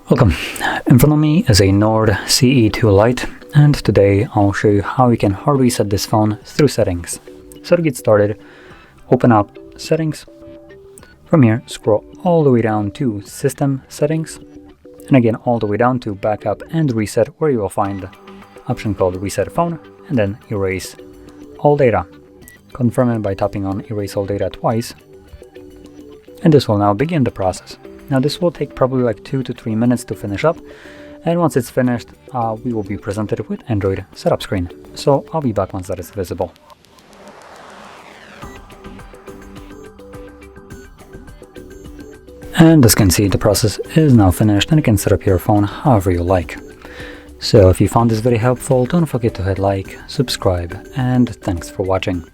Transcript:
Welcome. In front of me is a Nord CE2 Lite, and today I'll show you how you can hard reset this phone through settings. So to get started, open up Settings. From here, scroll all the way down to System Settings, and again all the way down to Backup and Reset, where you will find the option called Reset Phone, and then Erase All Data. Confirm it by tapping on Erase All Data twice, and this will now begin the process. Now this will take probably like 2 to 3 minutes to finish up, and once it's finished, we will be presented with Android setup screen. So I'll be back once that is visible. And as you can see, the process is now finished and you can set up your phone however you like. So if you found this video helpful, don't forget to hit like, subscribe, and thanks for watching.